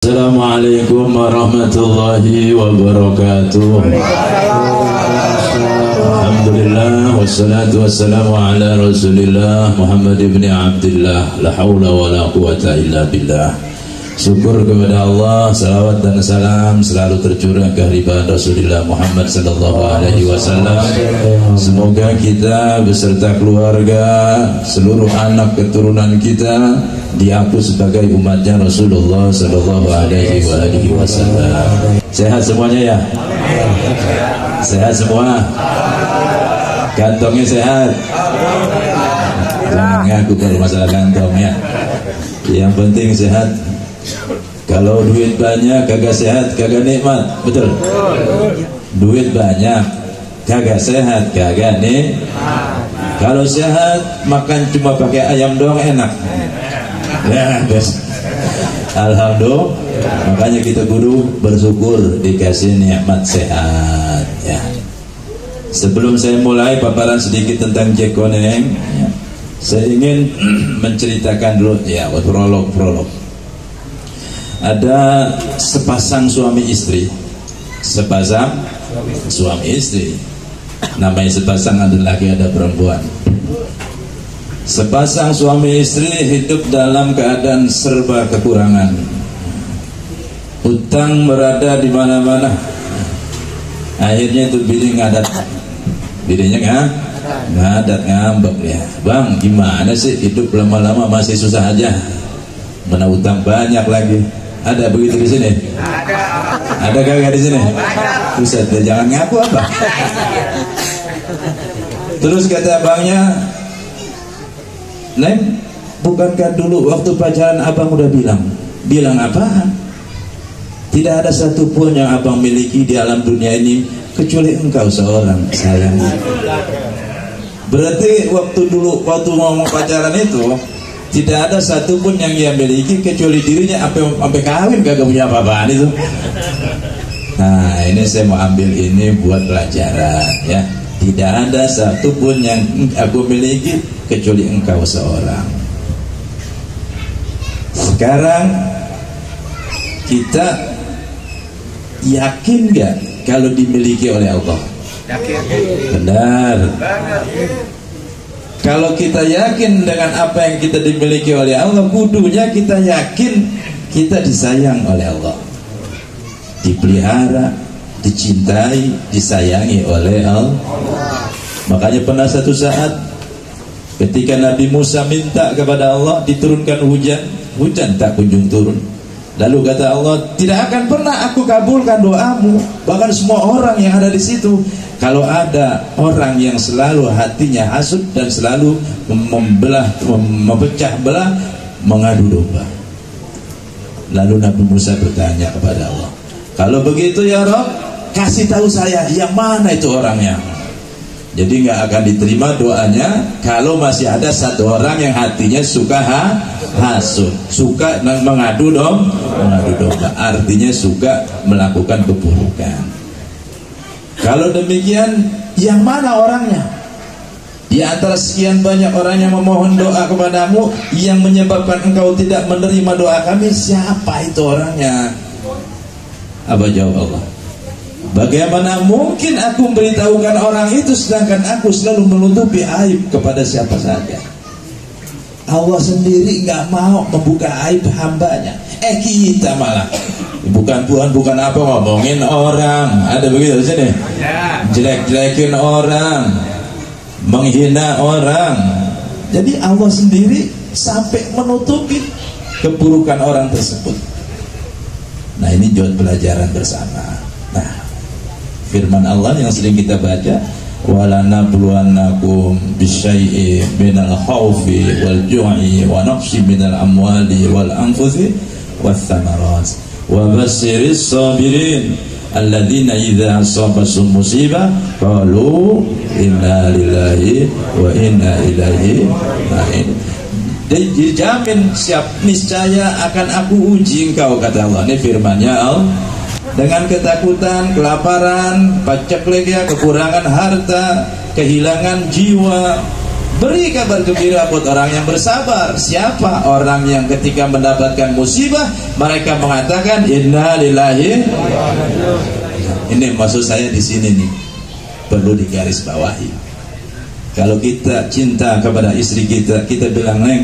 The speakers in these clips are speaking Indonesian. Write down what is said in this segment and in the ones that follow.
Assalamualaikum warahmatullahi wabarakatuh. Alhamdulillah wassalatu wassalamu ala Rasulillah Muhammad ibn Abdullah, la haula wa la quwata illa billah. Syukur kepada Allah, salawat dan salam selalu tercurah ke hadirat Rasulullah Muhammad sallallahu alaihi wasallam. Semoga kita beserta keluarga, seluruh anak keturunan kita diaku sebagai umatnya Rasulullah sallallahu alaihi wasallam. Sehat semuanya ya? Sehat semua? Kantongnya sehat? Jangan ngaku kalau masalah kantong ya. Yang penting sehat. Kalau duit banyak kagak sehat, kagak nikmat, betul? Duit banyak kagak sehat, kagak nikmat. Kalau sehat makan cuma pakai ayam doang enak. Ya, bes. Alhamdulillah. Makanya kita kudu bersyukur dikasih nikmat sehat ya. Sebelum saya mulai paparan sedikit tentang Jekoneng, saya ingin menceritakan dulu ya, prolog. Ada sepasang suami istri. Sepasang suami istri. Namanya sepasang, ada laki ada perempuan. Sepasang suami istri hidup dalam keadaan serba kekurangan. Utang berada di mana-mana. Akhirnya itu bini ngadat. Bininya ngadat, ngambek ya. Bang, gimana sih hidup lama-lama masih susah aja? Mana utang banyak lagi. Ada begitu di sini? Ada kagak di sini? Buset, jangan ngaku apa? Terus kata abangnya, Neng, bukankah dulu waktu pacaran abang udah bilang apaan? Tidak ada satupun yang abang miliki di alam dunia ini kecuali engkau seorang sayang. Berarti waktu ngomong pacaran itu tidak ada satupun yang dia miliki kecuali dirinya, sampai kawin kagak punya apa-apaan itu. Nah, ini saya mau ambil ini buat pelajaran ya. Tidak ada satupun yang aku miliki kecuali engkau seorang. Sekarang kita yakin gak kalau dimiliki oleh Allah? Yakin. Benar. Kalau kita yakin dengan apa yang kita dimiliki oleh Allah, kudunya kita yakin kita disayang oleh Allah, dipelihara, dicintai, disayangi oleh Allah. Makanya pernah satu saat ketika Nabi Musa minta kepada Allah diturunkan hujan tak kunjung turun. Lalu kata Allah, tidak akan pernah aku kabulkan doamu. Bahkan semua orang yang ada di situ, kalau ada orang yang selalu hatinya hasud dan selalu memecah belah, mengadu domba. Lalu Nabi Musa bertanya kepada Allah, kalau begitu ya Rabb, kasih tahu saya yang mana itu orangnya. Jadi nggak akan diterima doanya kalau masih ada satu orang yang hatinya suka hasud, suka mengadu domba, artinya suka melakukan keburukan. Kalau demikian, yang mana orangnya? Di antara sekian banyak orang yang memohon doa kepadamu, yang menyebabkan engkau tidak menerima doa kami, siapa itu orangnya? Apa jawab Allah? Bagaimana mungkin aku memberitahukan orang itu sedangkan aku selalu menutupi aib kepada siapa saja? Allah sendiri nggak mau membuka aib hambanya. Kita malah bukan apa ngomongin orang. Ada begitu di sini? Jelek-jelekin orang, menghina orang. Jadi Allah sendiri sampai menutupi keburukan orang tersebut. Nah, ini juga pelajaran bersama. Nah, firman Allah yang sering kita baca, walanabluwannakum bisyai'in minal khawfi wal ju'i wa naqsi minal amwali wal anfusi wath thamarat wa basyirish sabirin alladzina idza asabahum musibah qalu inna lillahi wa inna ilaihi raji'un. Dijamin siap niscaya akan aku uji engkau, kata Allah. Ini firman-Nya Allah. Dengan ketakutan, kelaparan, paceklik, kekurangan harta, kehilangan jiwa, Beri kabar gembira buat orang yang bersabar. Siapa orang yang ketika mendapatkan musibah mereka mengatakan inna lillahi. Ini maksud saya di sini nih, perlu digaris bawahi. Kalau kita cinta kepada istri kita, kita bilang, Neng,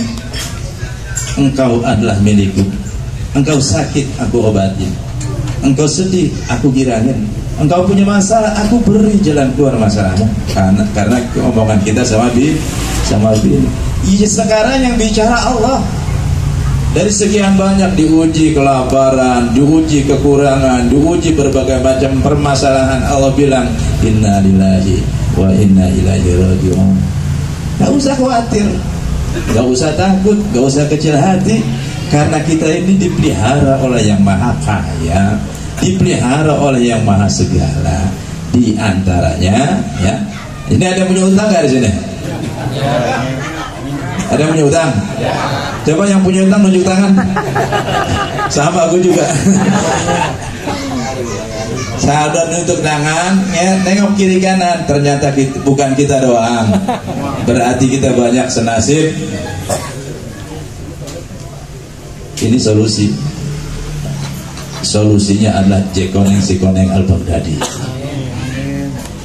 engkau adalah milikku. Engkau sakit, aku obatin. Engkau sedih, aku girangin. Engkau punya masalah, aku beri jalan keluar masalahmu. Karena omongan kita sama bini. Iya, sekarang yang bicara Allah. Dari sekian banyak diuji kelaparan, diuji kekurangan, diuji berbagai macam permasalahan, Allah bilang inna lillahi wa inna ilaihi raji'un. Gak usah khawatir, gak usah takut, gak usah kecil hati, karena kita ini dipelihara oleh yang maha kaya, dipelihara oleh yang maha segala. Di antaranya, ya, ini ada yang punya utang gak di sini? Ada yang punya utang? Coba yang punya utang nunjuk tangan. Sama aku juga. Sahabat nunjuk tangan, ya, tengok kiri kanan. Ternyata bukan kita doang. Berarti kita banyak senasib. Ini solusi. Solusinya adalah Jekoneng Sikoneng Al-Baghdadi.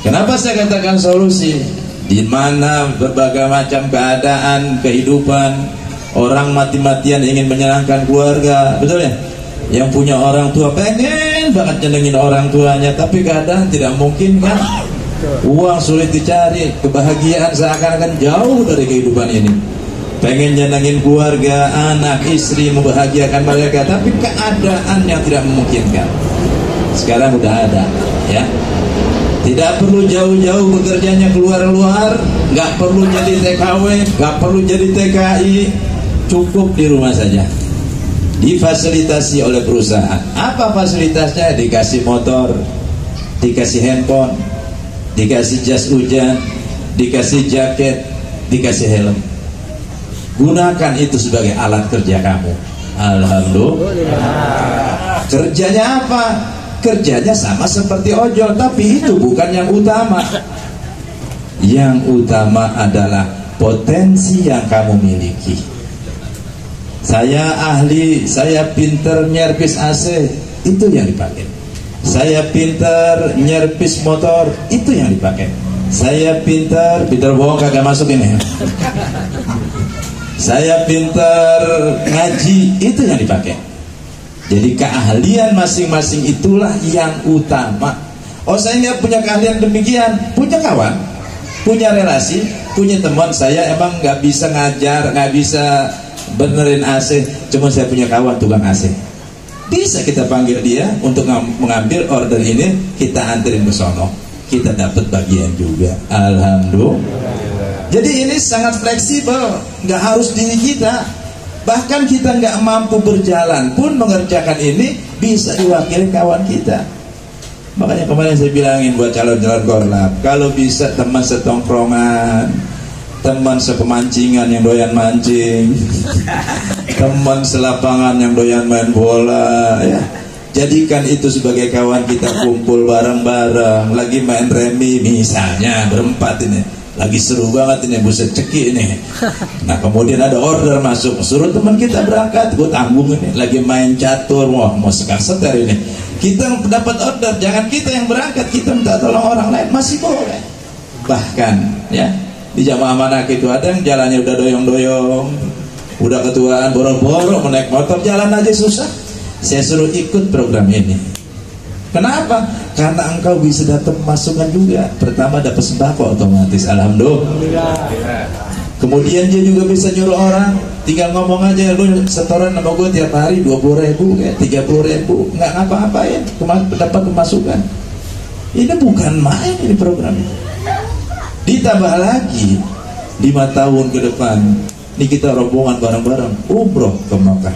Kenapa saya katakan solusi? Di mana berbagai macam keadaan kehidupan, orang mati-matian ingin menyenangkan keluarga, betul ya? Yang punya orang tua pengen banget nyenengin orang tuanya, tapi keadaan tidak mungkin kan? Uang sulit dicari, kebahagiaan seakan-akan jauh dari kehidupan ini. Pengen nyenengin keluarga, anak, istri, membahagiakan mereka, tapi keadaan yang tidak memungkinkan. Sekarang udah ada, ya. Tidak perlu jauh-jauh bekerjanya keluar-luar, nggak perlu jadi TKW, nggak perlu jadi TKI, cukup di rumah saja. Difasilitasi oleh perusahaan. Apa fasilitasnya? Dikasih motor, dikasih handphone, dikasih jas hujan, dikasih jaket, dikasih helm. Gunakan itu sebagai alat kerja kamu. Alhamdulillah. Kerjanya apa? Kerjanya sama seperti ojol, tapi itu bukan yang utama. Yang utama adalah potensi yang kamu miliki. Saya ahli, saya pinter nyerpis AC, itu yang dipakai. Saya pinter nyerpis motor, itu yang dipakai. Saya pinter bohong kagak masuk ini. Saya pinter ngaji, itu yang dipakai. Jadi keahlian masing-masing itulah yang utama. Oh, saya nggak punya keahlian demikian, punya kawan, punya relasi, punya teman. Saya emang nggak bisa ngajar, nggak bisa benerin AC, cuma saya punya kawan tukang AC. Bisa kita panggil dia untuk mengambil order ini, kita anterin ke sono, kita dapat bagian juga. Alhamdulillah. Jadi ini sangat fleksibel, nggak harus diri kita. Bahkan kita nggak mampu berjalan pun mengerjakan ini bisa diwakili kawan kita. Makanya kemarin saya bilangin buat calon-calon korlap, kalau bisa teman setongkrongan, teman sepemancingan yang doyan mancing, teman selapangan yang doyan main bola, ya, jadikan itu sebagai kawan kita, kumpul bareng-bareng, lagi main remi misalnya berempat ini. Lagi seru banget ini, buset ceki ini. Nah kemudian ada order masuk, suruh teman kita berangkat, gue tanggung ini. Lagi main catur, wah mau sekar-seter ini. Kita dapat order, jangan kita yang berangkat, kita minta tolong orang lain, masih boleh. Bahkan ya di jamaah manakib itu ada yang jalannya udah doyong-doyong, udah ketuaan, boro-boro menaik motor, jalan aja susah. Saya suruh ikut program ini. Kenapa? Karena engkau bisa dapat masukan juga. Pertama dapat sembako otomatis, alhamdulillah. Kemudian dia juga bisa nyuruh orang, tinggal ngomong aja, lu setoran sama gue tiap hari 20.000, kayak 30.000, nggak ngapa-ngapain, dapat pemasukan. Ini bukan main ini programnya. Ditambah lagi 5 tahun ke depan, ini kita rombongan bareng-bareng umroh ke Makkah.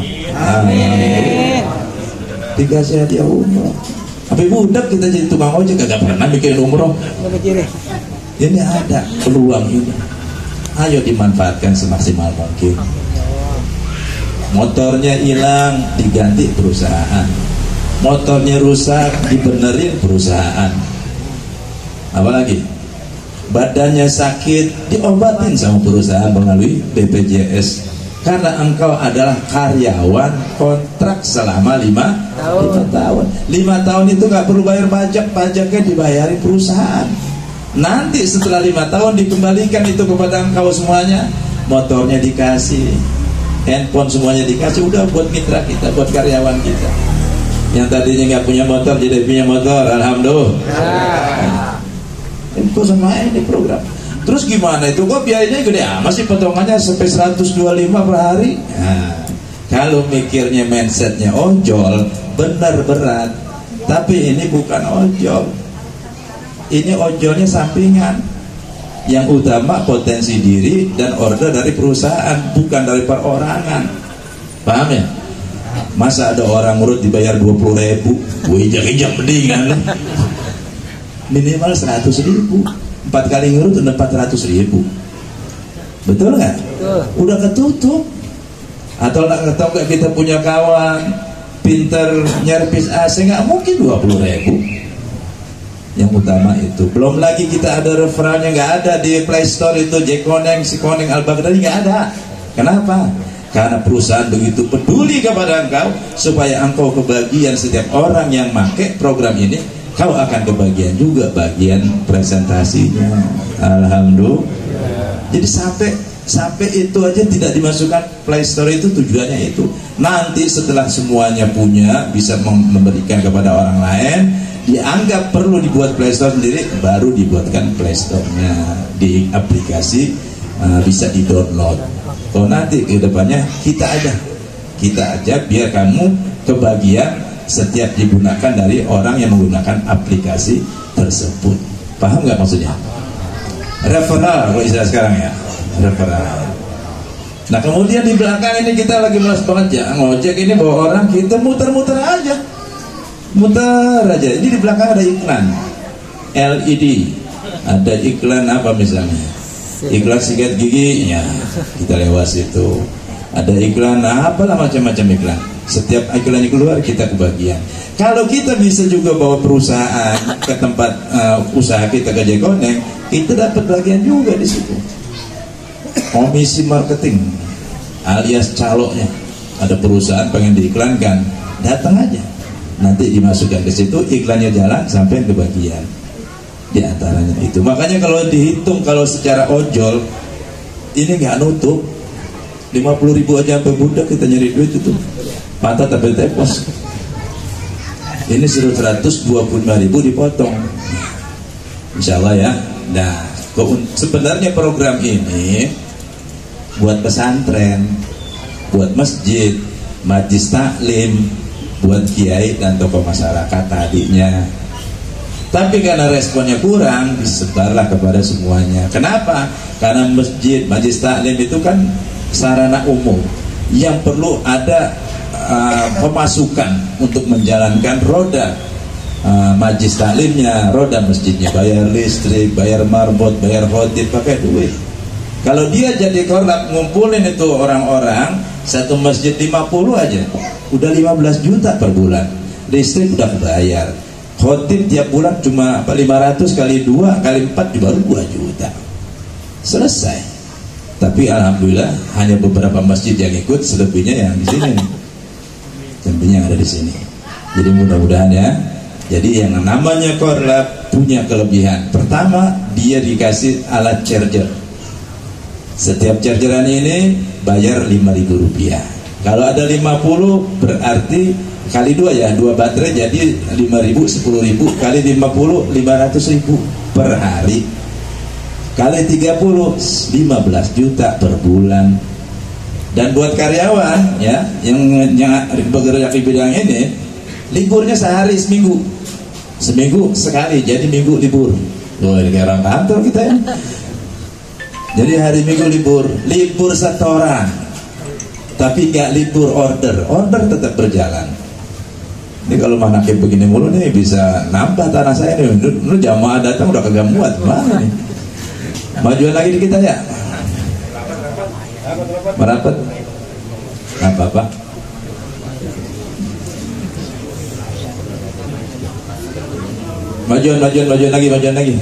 Dikasih hadiah umroh. Tapi budak kita jadi tukang ojek gak pernah bikin umroh. Ini ada peluang ini. Ayo dimanfaatkan semaksimal mungkin. Motornya hilang diganti perusahaan. Motornya rusak dibenerin perusahaan. Apalagi badannya sakit, diobatin sama perusahaan melalui BPJS. Karena engkau adalah karyawan kontrak selama 5 tahun. 5 tahun itu gak perlu bayar pajak, pajaknya dibayari perusahaan. Nanti setelah 5 tahun dikembalikan itu kepada engkau semuanya. Motornya dikasih, handphone semuanya dikasih, udah buat mitra kita, buat karyawan kita. Yang tadinya gak punya motor jadi punya motor, alhamdulillah. Itu sama ini program. Terus gimana itu, kok biayanya gede amat sih, potongannya sampai 125 per hari. Nah, kalau mikirnya mindsetnya ojol, benar berat. Tapi ini bukan ojol, ini ojolnya sampingan. Yang utama potensi diri dan order dari perusahaan, bukan dari perorangan. Paham ya? Masa ada orang urut dibayar 20.000, gue ijak-ijak mendingan. Minimal 100.000. 4 kali ngurut udah 400.000. Betul nggak? Udah ketutup. Atau nggak kita punya kawan pinter nyervis AC, nggak mungkin 20.000. Yang utama itu. Belum lagi kita ada referralnya, nggak ada di Play Store itu, Jekoneng, Sikoneng, Al-Baghdadi nggak ada. Kenapa? Karena perusahaan begitu peduli kepada engkau supaya engkau kebagian. Setiap orang yang pakai program ini, kau akan kebagian juga bagian presentasinya. Alhamdulillah. Jadi sampai itu aja tidak dimasukkan Play Store, itu tujuannya itu. Nanti setelah semuanya punya, bisa memberikan kepada orang lain, dianggap perlu dibuat Play Store sendiri, baru dibuatkan Play Store-nya di aplikasi, bisa di-download. Kalau nanti ke depannya kita aja biar kamu kebagian setiap digunakan dari orang yang menggunakan aplikasi tersebut. Paham nggak maksudnya? Referral kalau istilah sekarang ya, referral. Nah kemudian di belakang ini kita lagi malas banget ya ngojek ini, bawa orang kita muter-muter aja, muter aja. Ini di belakang ada iklan LED, ada iklan apa misalnya, iklan sikat gigi ya, kita lewat situ. Ada iklan apalah, macam-macam iklan. Setiap iklannya keluar kita kebagian. Kalau kita bisa juga bawa perusahaan ke tempat usaha kita ke Jekoneng, kita dapat bagian juga di situ. Komisi marketing alias caloknya. Ada perusahaan pengen diiklankan, datang aja. Nanti dimasukkan ke situ, iklannya jalan sampai ke bagian. Di antaranya itu. Makanya kalau dihitung, kalau secara ojol ini nggak nutup. 50.000 aja sampai budak kita nyari duit itu. Pantat sampai tepos. Ini 125.000 dipotong. Insya Allah ya. Nah, sebenarnya program ini buat pesantren, buat masjid, majlis taklim, buat kiai dan tokoh masyarakat tadinya. Tapi karena responnya kurang, disebarlah kepada semuanya. Kenapa? Karena masjid, majlis taklim itu kan sarana umum yang perlu ada pemasukan untuk menjalankan roda majlis taklimnya, roda masjidnya, bayar listrik, bayar marbot, bayar khotib, pakai duit. Kalau dia jadi korlap ngumpulin itu orang-orang, satu masjid 50 aja udah 15 juta per bulan. Listrik udah kebayar, khotib tiap bulan cuma 500 kali 2 kali 4 baru 2 juta, selesai. Tapi alhamdulillah hanya beberapa masjid yang ikut, selebihnya yang di sini nih. Selebihnya yang ada di sini. Jadi mudah-mudahan ya. Jadi yang namanya korlap punya kelebihan. Pertama, dia dikasih alat charger. Setiap chargeran ini bayar Rp5.000. Kalau ada 50 berarti kali 2 ya, 2 baterai jadi 5.000, 10.000 kali 50, 500.000 per hari. Kali 30, 15 juta per bulan. Dan buat karyawan ya yang bergerak di bidang ini, liburnya sehari seminggu sekali, jadi minggu libur. Loh, ini kayak orang kantor kita ya. Jadi hari minggu libur setoran, tapi nggak libur order tetap berjalan. Ini kalau mana kayak begini mulu nih bisa nambah tanah saya nih. Lu jamaah datang udah kagak muat, mana nih? Majuan lagi dikit aja. Merapat. Apa-apa. Majuan lagi.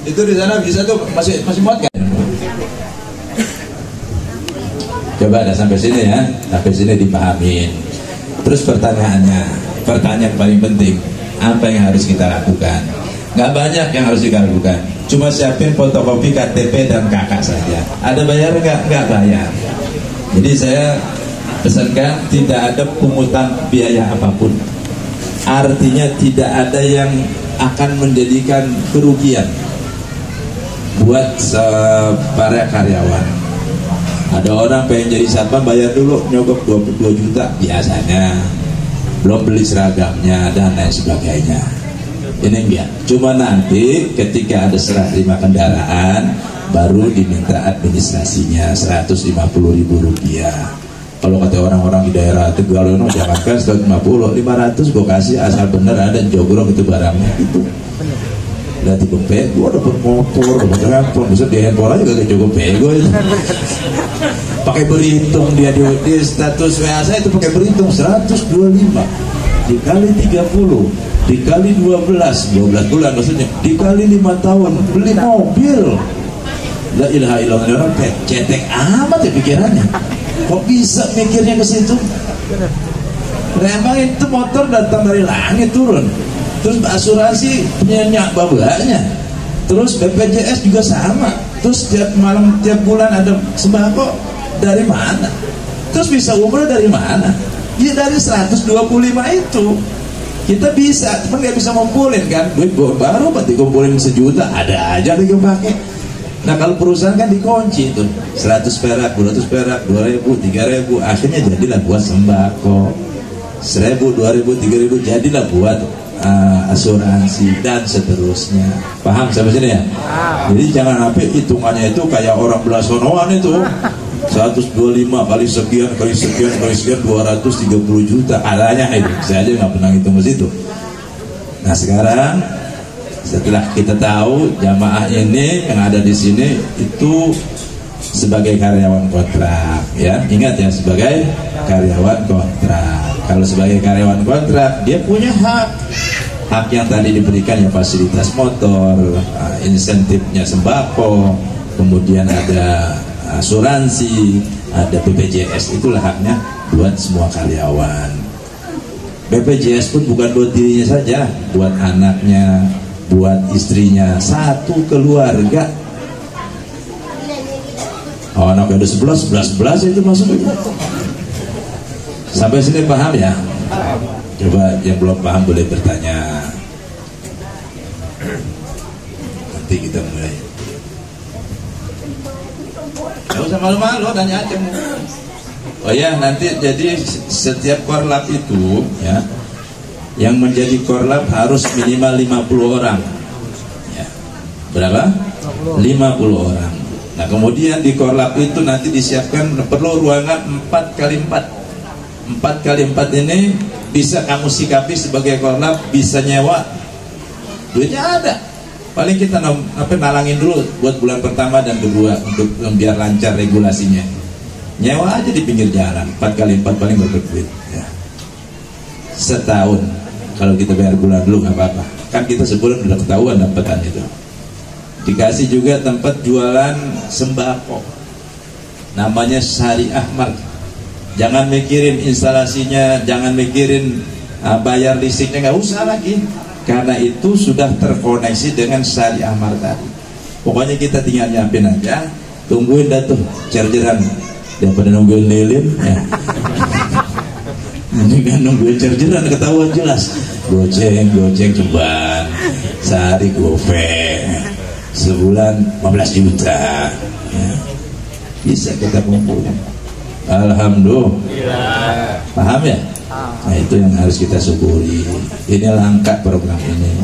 Itu di sana bisa tuh masih muat kan? Coba ada sampai sini ya, sampai sini dipahamin. Terus pertanyaan paling penting, apa yang harus kita lakukan? Nggak banyak yang harus kita lakukan, cuma siapin fotokopi KTP dan KK saja. Ada bayar nggak? Nggak bayar. Jadi saya pesankan tidak ada pungutan biaya apapun. Artinya tidak ada yang akan menjadikan kerugian buat para karyawan. Ada orang pengen jadi satpam, bayar dulu nyogok 22 juta biasanya, belum beli seragamnya dan lain sebagainya. Ini enggak, cuma nanti ketika ada serah terima kendaraan baru diminta administrasinya 150.000 rupiah. Kalau kata orang-orang di daerah Tegal, jangankan 150, 500 gue kasih asal bener ada jogrok itu barangnya itu. Udah tipe pego, dapat motor, dapat handphone, bisa di handphone aja gak cukup pego itu. Pakai berhitung dia di status WA saya itu pakai berhitung 125 dikali 30 dikali 12 bulan maksudnya dikali 5 tahun beli mobil. La ilaha illallah, orang cetek amat ya pikirannya. Kok bisa mikirnya ke situ? Memang itu motor datang dari langit turun. Terus asuransi nyenyak babanya. Terus BPJS juga sama. Terus tiap malam tiap bulan ada sembako dari mana? Terus bisa umroh dari mana? Ya dari 125 itu. Kita bisa, cuman nggak bisa ngumpulin kan. Duit baru berarti kumpulin 1 juta, ada aja lagi pakai. Nah kalau perusahaan kan dikunci tuh 100 perak, 200 perak, 2.000, 3.000, akhirnya jadilah buat sembako. 1.000, 2.000, 3.000 jadilah buat asuransi dan seterusnya. Paham sampai sini ya? Jadi jangan sampai hitungannya itu kayak orang belasonoan itu 125 kali sekian 230 juta kalanya itu. Saya aja nggak pernah hitung ke situ. Nah sekarang setelah kita tahu jamaah ini yang ada di sini itu sebagai karyawan kontrak, ya ingat ya, sebagai karyawan kontrak. Kalau sebagai karyawan kontrak dia punya hak yang tadi diberikan ya, fasilitas motor, insentifnya sembako, kemudian ada asuransi, ada BPJS, itulah haknya buat semua karyawan. BPJS pun bukan buat dirinya saja, buat anaknya, buat istrinya, satu keluarga. Oh, anak ada 11 itu masuk itu. Sampai sini paham ya? Coba yang belum paham boleh bertanya. Nanti kita mulai. Gak usah malu-malu, tanya aja. Oh ya, nanti jadi setiap korlap itu ya, yang menjadi korlap harus minimal 50 orang ya. Berapa? 50 orang. Nah kemudian di korlap itu nanti disiapkan perlu ruangan 4x4. 4x4 ini bisa kamu sikapi sebagai korlap, bisa nyewa, duitnya ada. Paling kita nalangin dulu buat bulan pertama dan kedua untuk biar lancar regulasinya. Nyewa aja di pinggir jalan 4x4 paling berduit ya. Setahun kalau kita bayar bulan dulu nggak apa-apa. Kan kita sebulan udah ketahuan dapatan itu. Dikasih juga tempat jualan sembako, namanya Syariah Mart. Jangan mikirin instalasinya, jangan mikirin bayar listriknya, nggak usah lagi, karena itu sudah terkoneksi dengan Syariah Mart tadi. Pokoknya kita tinggal nyiapin aja, tungguin dah tuh chargeran, daripada nungguin lilin ya. Ini kan nungguin chargeran ketahuan jelas. Goceng cobaan, sehari gope, sebulan 15 juta ya. Bisa kita kumpulin. Alhamdulillah. Paham ya? Nah itu yang harus kita syukuri. Ini langka program ini.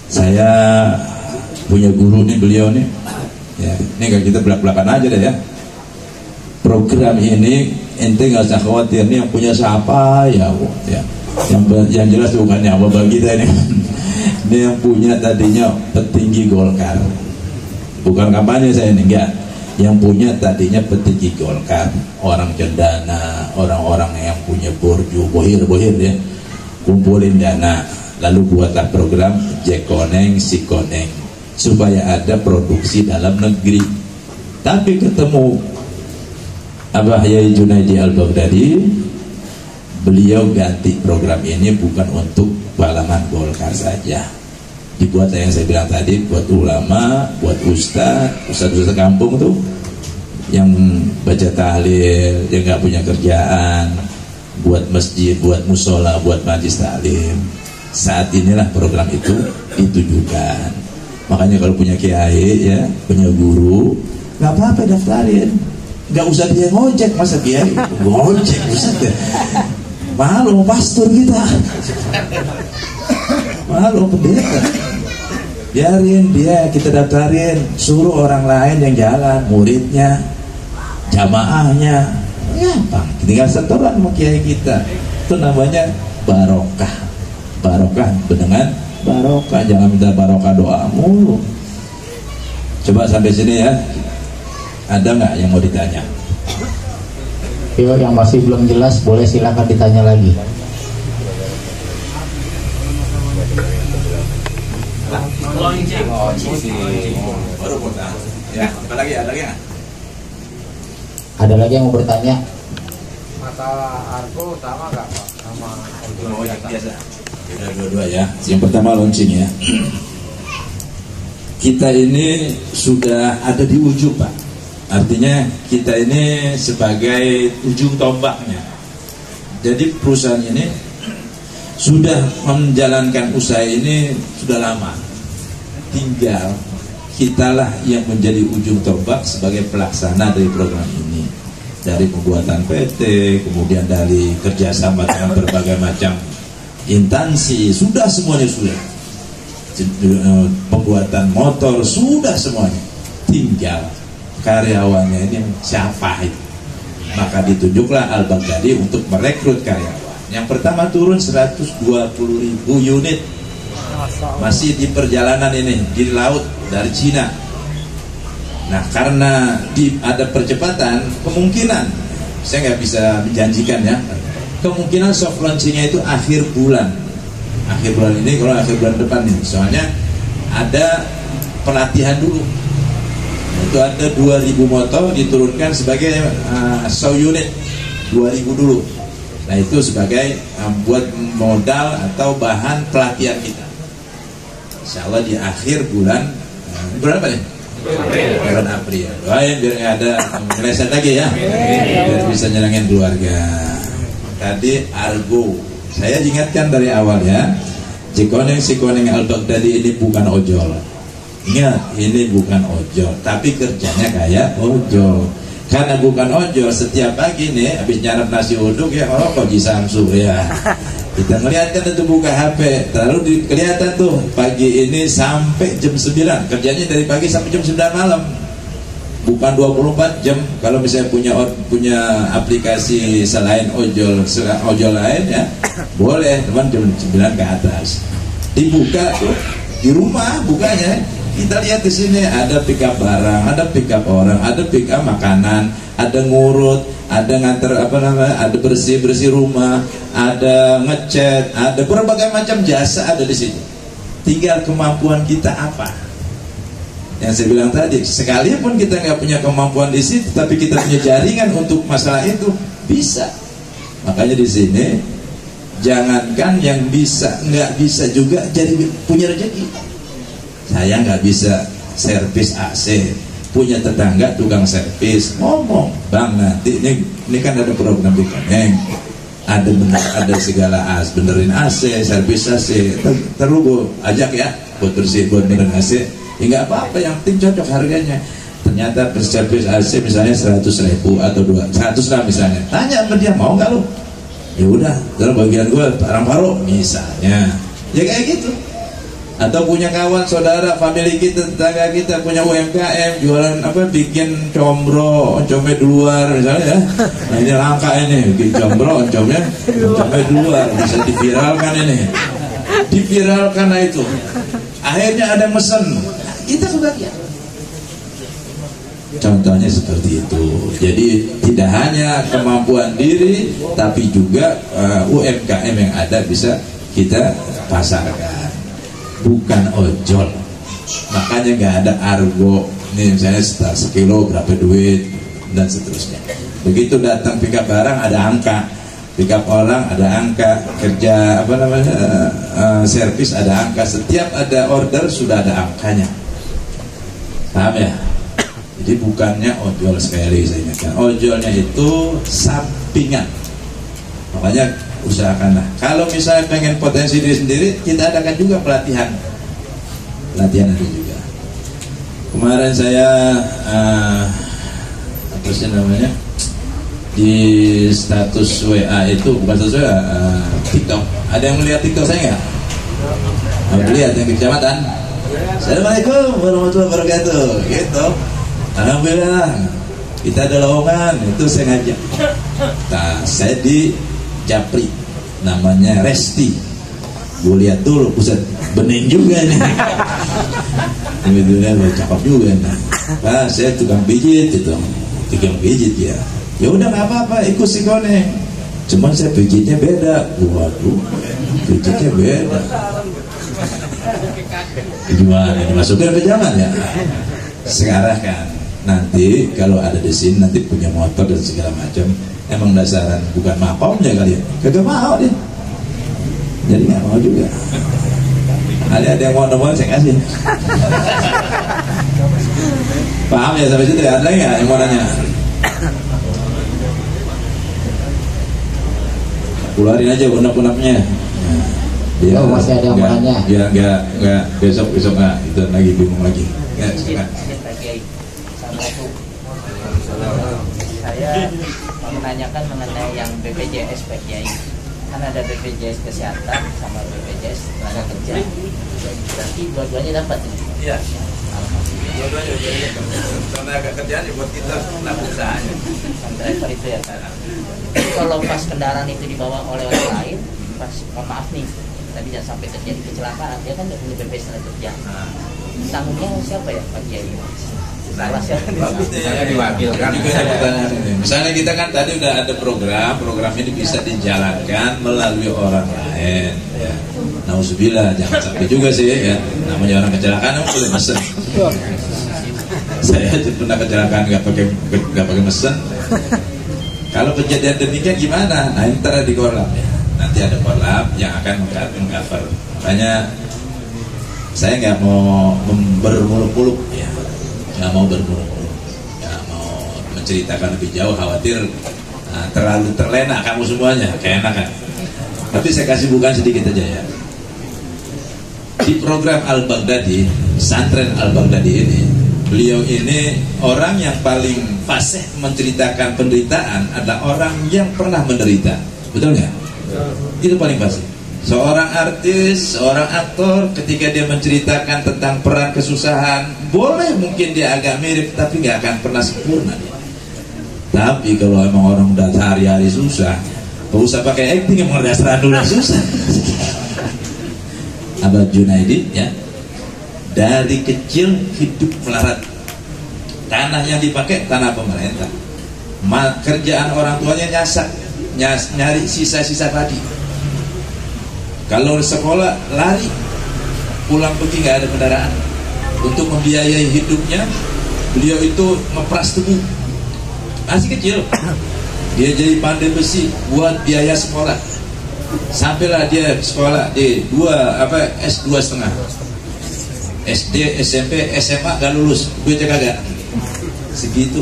Saya punya guru nih, beliau nih ya, ini gak kita belak-belakan aja deh ya. Program ini ente gak usah khawatir, ini yang punya siapa ya, ya. Yang jelas bukannya apa bagi kita ini. Ini yang punya tadinya petinggi Golkar, bukan kampanye saya ini, enggak. Yang punya tadinya petinggi Golkar, orang cendana, orang-orang yang punya borju, bohir ya, kumpulin dana, lalu buatlah program Jekoneng Sikoneng, supaya ada produksi dalam negeri. Tapi ketemu Abah Yai Junaidi Al-Baghdadi, beliau ganti program ini bukan untuk halaman Golkar saja, dibuat yang saya bilang tadi, buat ulama, buat ustadz kampung tuh yang baca tahlil, yang nggak punya kerjaan, buat masjid, buat musola, buat majlis taklim. Saat inilah program itu ditujukan. Makanya kalau punya kiai ya, punya guru, nggak apa-apa daftarin, nggak usah dia ngojek, masa kiai ngojek usah deh. Malu pastor kita, malu pendeta. Biarin dia, kita daftarin, suruh orang lain yang jalan, muridnya, jamaahnya, gampang. Tinggal setoran sama kiai kita. Itu namanya barokah. Barokah dengan barokah, jangan minta barokah doa mulu. Coba sampai sini ya. Ada nggak yang mau ditanya? Yo, yang masih belum jelas boleh silakan ditanya lagi. Ya, ada lagi ya? Ada lagi yang mau bertanya? Masalah argo sama nggak Pak? Sama ojek biasa. Udah dua-dua ya. Yang pertama launching ya. Kita ini sudah ada di ujung, Pak. Artinya kita ini sebagai ujung tombaknya. Jadi perusahaan ini sudah menjalankan usaha ini sudah lama. Tinggal kitalah yang menjadi ujung tombak sebagai pelaksana dari program ini. Dari pembuatan PT, kemudian dari kerjasama dengan berbagai macam instansi, sudah semuanya sudah. Pembuatan motor sudah semuanya. Tinggal karyawannya ini siapa itu, maka ditunjuklah Al-Baghdadi untuk merekrut karyawan. Yang pertama turun 120.000 unit, masih di perjalanan ini di laut dari Cina. Nah karena ada percepatan, kemungkinan saya nggak bisa menjanjikan ya, kemungkinan soft launchingnya itu akhir bulan ini, kalau akhir bulan depan nih, soalnya ada pelatihan dulu. Itu ada 2.000 motor diturunkan sebagai show unit, 2.000 dulu. Nah itu sebagai buat modal atau bahan pelatihan kita. Insya Allah di akhir bulan berapa nih? Bulan April. Doain biar nggak ada meleset lagi ya, biar bisa nyenangin keluarga. Tadi argo, saya ingatkan dari awal ya, Cikoneng Al-Baghdadi ini bukan ojol. Ingat, ini bukan ojol, tapi kerjanya kayak ojol. Karena bukan ojol, setiap pagi nih habis nyarap nasi uduk ya merokok di Samsu ya. Kita ngeliat kan itu buka HP, terlalu kelihatan tuh pagi ini sampai jam 9. Kerjanya dari pagi sampai jam 9 malam. Bukan 24 jam. Kalau misalnya punya aplikasi selain ojol lain ya, boleh teman jam 9 ke atas. Dibuka tuh di rumah bukanya. Kita lihat di sini ada pick up barang, ada pick up orang, ada pick up makanan, ada ngurut, ada nganter ada bersih rumah, ada ngecat, ada berbagai macam jasa ada di situ. Tinggal kemampuan kita apa? Yang saya bilang tadi, sekalipun kita nggak punya kemampuan di situ, tapi kita punya jaringan untuk masalah itu bisa. Makanya di sini jangankan yang bisa, nggak bisa juga jadi punya rezeki. Saya nggak bisa servis AC, punya tetangga tukang servis, ngomong, bang nanti ini kan ada program di Koneng, ada segala benerin AC, servis AC, terus gue ajak ya, buat benerin AC, ya nggak apa-apa, yang penting cocok harganya. Ternyata servis AC misalnya 100.000 atau 200 lah misalnya, tanya sama dia mau nggak lo? Ya udah, dalam bagian gue barang paro misalnya, ya kayak gitu. Atau punya kawan, saudara, family kita, tetangga kita punya UMKM jualan bikin combro, oncomnya di luar misalnya ya. Nah ini langka ini, bikin combro, oncomnya di luar, bisa diviralkan ini. Diviralkan lah itu. Akhirnya ada mesen, kita kebagian. Contohnya seperti itu. Jadi tidak hanya kemampuan diri, tapi juga UMKM yang ada bisa kita pasarkan. Bukan ojol. Makanya nggak ada argo. Ini misalnya sekilo berapa duit dan seterusnya. Begitu datang pick up barang ada angka, pick up orang ada angka, kerja servis ada angka. Setiap ada order sudah ada angkanya. Paham ya? Jadi bukannya ojol, sekali saya ingatkan, ojolnya itu sampingan. Makanya usahakanlah. Kalau misalnya pengen potensi diri sendiri, kita adakan juga pelatihan ada juga. Kemarin saya apa sih namanya, di status WA itu, bukan status WA, TikTok. Ada yang melihat TikTok saya nggak? Lihat yang di kecamatan. Assalamualaikum warahmatullahi wabarakatuh. Gitu. Alhamdulillah. Kita ada lowongan, itu saya ngajak. Nah, saya di Japri, namanya Resti. Gue lihat dulu, pusat bening juga nih. Kebetulan cakep juga nih. Nah, saya tukang pijit itu, tukang pijit ya. Ya udah nggak apa-apa, ikut si koneng. Cuman saya pijitnya beda. Waduh, pijitnya beda. Gimana? Dimasukin ke jangan ya? Sekarang kan, nanti kalau ada di sini nanti punya motor dan segala macam. Emang dasaran bukan makomnya kali ya? Kagak mau dia. Jadi nggak mau juga. Ada yang mau nomor saya kasih. Paham ya sampai situ ya? Ada nggak yang mau nanya? Keluarin aja unek-uneknya. Dia masih ada yang mau nanya. Biar nggak besok nggak itu lagi bingung lagi. Saya mau menanyakan mengenai yang BPJS Pak Kiai. Kan ada BPJS kesehatan sama BPJS tenaga kerja. Berarti dua-duanya dapat ini. Iya. Dua-duanya tenaga kerjaan buat kita pelaku usahanya. Kan driver itu ya Pak. Kalau pas kendaraan itu dibawa oleh orang lain, pas maaf nih, tapi jangan sampai terjadi kecelakaan, dia kan nggak punya BPJS tenaga kerja. Tanggungnya siapa ya Pak Kiai? Saya diwakilkan. Misalnya kita kan tadi udah ada program ini bisa dijalankan melalui orang lain. Ya. Nauzubillah, jangan sampai juga sih ya. Namanya orang kecelakaan boleh mesen. Saya aja pernah kecelakaan nggak pakai mesen. Kalau kejadian demikian gimana? Nah, ntar di korlap ya. Nanti ada korlap yang akan mengcover. Makanya saya nggak mau bermuluk-muluk ya. Nggak mau bermuluk-muluk, nggak mau menceritakan lebih jauh, khawatir terlalu terlena kamu semuanya, keenakan. Tapi saya kasih bukan sedikit aja ya. Di program Al-Baghdadi, pesantren Al-Baghdadi ini, beliau ini orang yang paling fasih menceritakan penderitaan adalah orang yang pernah menderita, betul nggak? Itu paling fasih. Seorang artis, seorang aktor ketika dia menceritakan tentang peran kesusahan, boleh mungkin dia agak mirip tapi nggak akan pernah sempurna dia. Tapi kalau emang orang udah hari-hari susah, nggak usah pakai acting, emang dasar udah susah. Abah Junaidi ya, dari kecil hidup melarat. Tanah yang dipakai tanah pemerintah. Kerjaan orang tuanya nyari sisa-sisa padi. Kalau sekolah lari, pulang pergi nggak ada kendaraan. Untuk membiayai hidupnya, beliau itu ngepras tebu. Masih kecil, dia jadi pandai besi buat biaya sekolah. Sampailah dia sekolah di S2 setengah. SD, SMP, SMA gak lulus, duitnya kagak. Segitu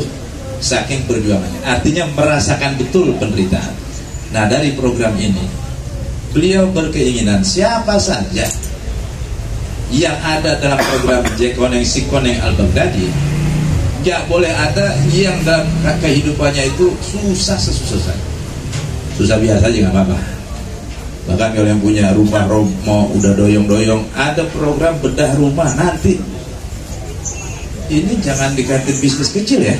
saking perjuangannya. Artinya merasakan betul penderitaan. Nah, dari program ini beliau berkeinginan siapa saja yang ada dalam program Jekoneng Sikoneng Al-Baghdadi, gak boleh ada yang dalam kehidupannya itu susah sesusah. Susah biasa aja gak apa-apa. Bahkan kalau yang punya rumah mau udah doyong-doyong, ada program bedah rumah nanti. Ini jangan dikatain bisnis kecil ya.